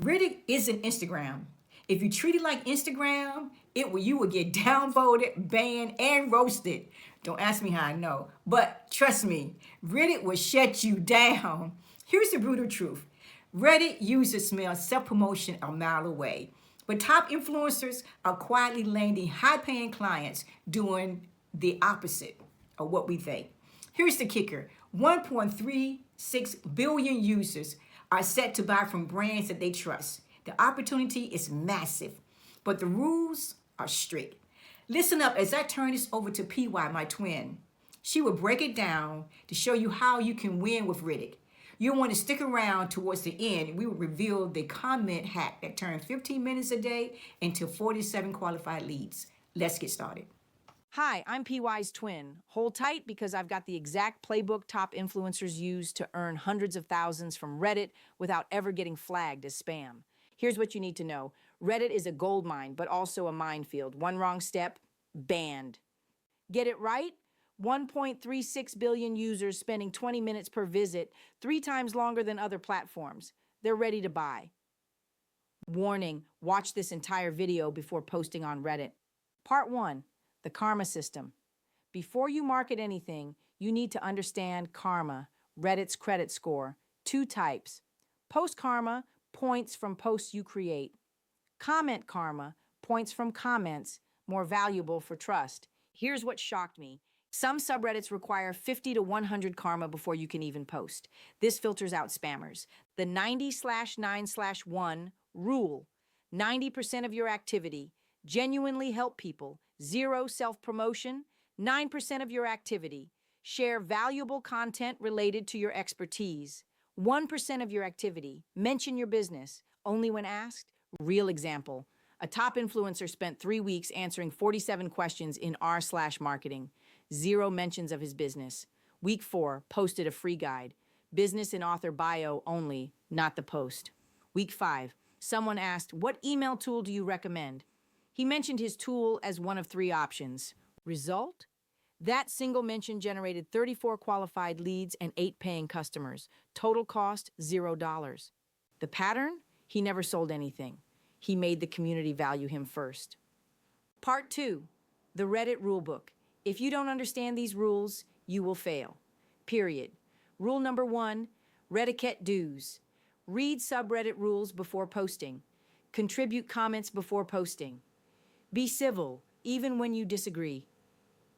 Reddit isn't Instagram. If you treat it like Instagram, you will get downvoted, banned, and roasted. Don't ask me how I know, but trust me, Reddit will shut you down. Here's the brutal truth. Reddit users smell self-promotion a mile away, but top influencers are quietly landing high-paying clients doing the opposite of what we think. Here's the kicker. 1.36 billion users are set to buy from brands that they trust. The opportunity is massive, but the rules are strict. Listen up as I turn this over to PY, my twin. She will break it down to show you how you can win with Reddit. You'll want to stick around towards the end. We will reveal the comment hack that turns 15 minutes a day into 47 qualified leads. Let's get started. Hi, I'm PY's twin. Hold tight because I've got the exact playbook top influencers use to earn hundreds of thousands from Reddit without ever getting flagged as spam. Here's what you need to know. Reddit is a gold mine, but also a minefield. One wrong step, banned. Get it right? 1.36 billion users spending 20 minutes per visit, 3 times longer than other platforms. They're ready to buy. Warning, watch this entire video before posting on Reddit. Part 1. The karma system. Before you market anything, you need to understand karma, Reddit's credit score. 2 types. Post karma, points from posts you create. Comment karma, points from comments, more valuable for trust. Here's what shocked me. Some subreddits require 50 to 100 karma before you can even post. This filters out spammers. The 90/9/1 rule. 90% of your activity. Genuinely help people. 0 self-promotion. 9% of your activity. Share valuable content related to your expertise. 1% of your activity. Mention your business. Only when asked. Real example. A top influencer spent 3 weeks answering 47 questions in r/marketing. 0 mentions of his business. Week 4, posted a free guide. Business and author bio only, not the post. Week 5, someone asked, what email tool do you recommend? He mentioned his tool as one of 3 options. Result? That single mention generated 34 qualified leads and 8 paying customers. Total cost, $0. The pattern? He never sold anything. He made the community value him first. Part 2, the Reddit rulebook. If you don't understand these rules, you will fail. Period. Rule number 1, Rediquette dues. Read subreddit rules before posting. Contribute comments before posting. Be civil, even when you disagree.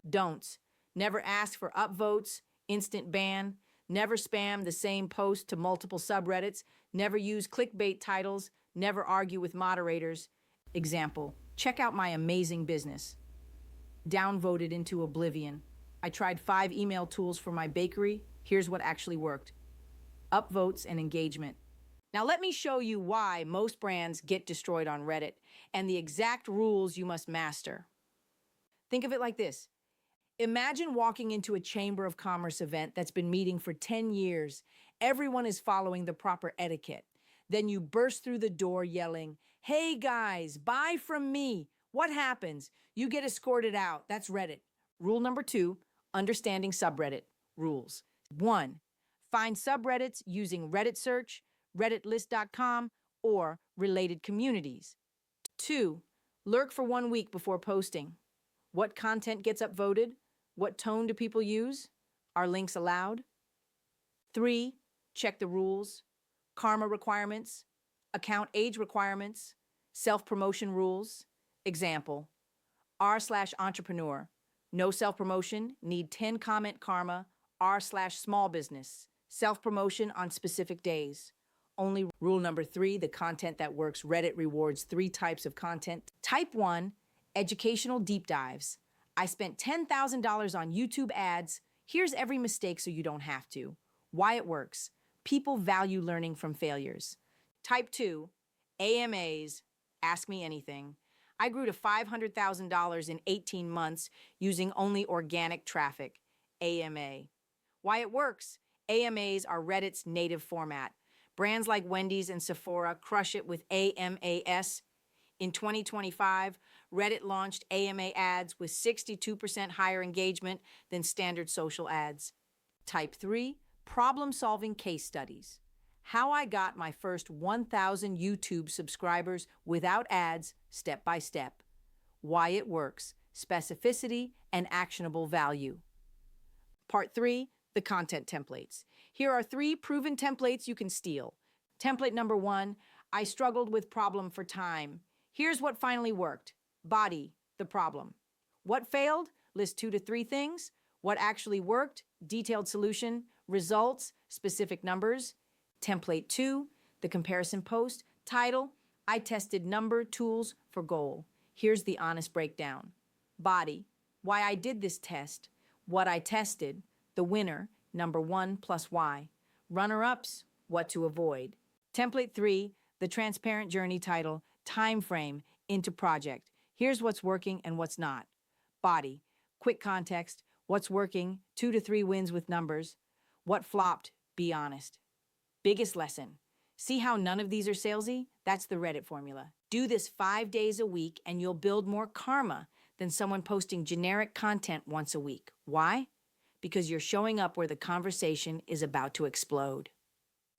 Don'ts. Never ask for upvotes, instant ban. Never spam the same post to multiple subreddits. Never use clickbait titles. Never argue with moderators. Example, check out my amazing business. Downvoted into oblivion. I tried 5 email tools for my bakery. Here's what actually worked. Upvotes and engagement. Now let me show you why most brands get destroyed on Reddit and the exact rules you must master. Think of it like this. Imagine walking into a Chamber of Commerce event that's been meeting for 10 years. Everyone is following the proper etiquette. Then you burst through the door yelling, "Hey guys, buy from me." What happens? You get escorted out. That's Reddit. Rule number 2, understanding subreddit rules. 1, find subreddits using Reddit search, redditlist.com, or related communities. 2, lurk for 1 week before posting. What content gets upvoted? What tone do people use? Are links allowed? 3, check the rules, karma requirements, account age requirements, self-promotion rules. Example, r/entrepreneur. No self-promotion, need 10 comment karma, r/small business. Self-promotion on specific days. Only rule number 3, the content that works. Reddit rewards 3 types of content. Type 1, educational deep dives. I spent $10,000 on YouTube ads. Here's every mistake so you don't have to. Why it works. People value learning from failures. Type 2, AMAs, ask me anything. I grew to $500,000 in 18 months using only organic traffic, AMA. Why it works. AMAs are Reddit's native format. Brands like Wendy's and Sephora crush it with AMAS. In 2025, Reddit launched AMA ads with 62% higher engagement than standard social ads. Type 3, problem-solving case studies. How I got my first 1,000 YouTube subscribers without ads, step by step. Why it works, specificity, and actionable value. Part 3, the content templates. Here are 3 proven templates you can steal. Template number 1, I struggled with problem for time. Here's what finally worked. Body, the problem. What failed? List 2 to 3 things. What actually worked? Detailed solution. Results, specific numbers. Template 2, the comparison post. Title, I tested number tools for goal. Here's the honest breakdown. Body, why I did this test. What I tested, the winner, number 1 plus why. Runner-ups, what to avoid. Template 3, the transparent journey. Title, time frame into project. Here's what's working and what's not. Body, quick context, what's working, 2 to 3 wins with numbers. What flopped, be honest. Biggest lesson, see how none of these are salesy? That's the Reddit formula. Do this 5 days a week and you'll build more karma than someone posting generic content once a week. Why? Because you're showing up where the conversation is about to explode.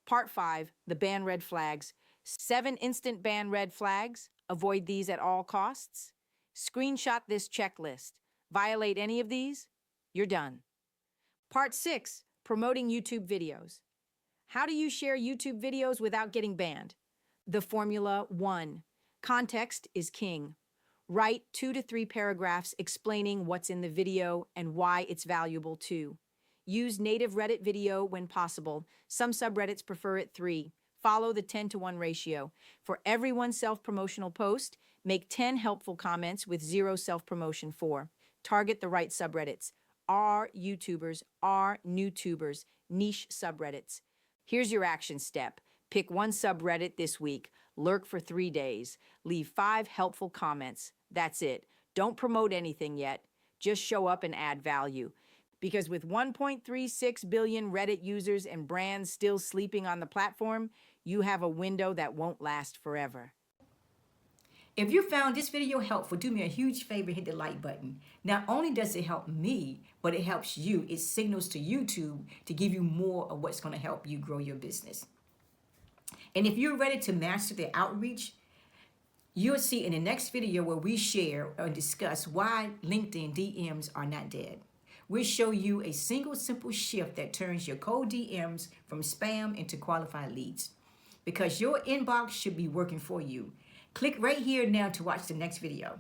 Part 5, the ban red flags. 7 instant ban red flags. Avoid these at all costs. Screenshot this checklist. Violate any of these, you're done. Part 6, promoting YouTube videos. How do you share YouTube videos without getting banned? The formula 1, context is king. Write 2 to 3 paragraphs explaining what's in the video and why it's valuable too. Use native Reddit video when possible. Some subreddits prefer it 3. Follow the 10-to-1 ratio. For every one self-promotional post, make 10 helpful comments with 0 self-promotion. 4. Target the right subreddits. Are YouTubers, are newtubers, niche subreddits. Here's your action step. Pick one subreddit this week. Lurk for 3 days. Leave 5 helpful comments. That's it. Don't promote anything yet. Just show up and add value. Because with 1.36 billion Reddit users and brands still sleeping on the platform, you have a window that won't last forever. If you found this video helpful, do me a huge favor, hit the like button. Not only does it help me, but it helps you. It signals to YouTube to give you more of what's going to help you grow your business. And if you're ready to master the outreach, you'll see in the next video where we share or discuss why LinkedIn DMs are not dead. We'll show you a single simple shift that turns your cold DMs from spam into qualified leads. Because your inbox should be working for you. Click right here now to watch the next video.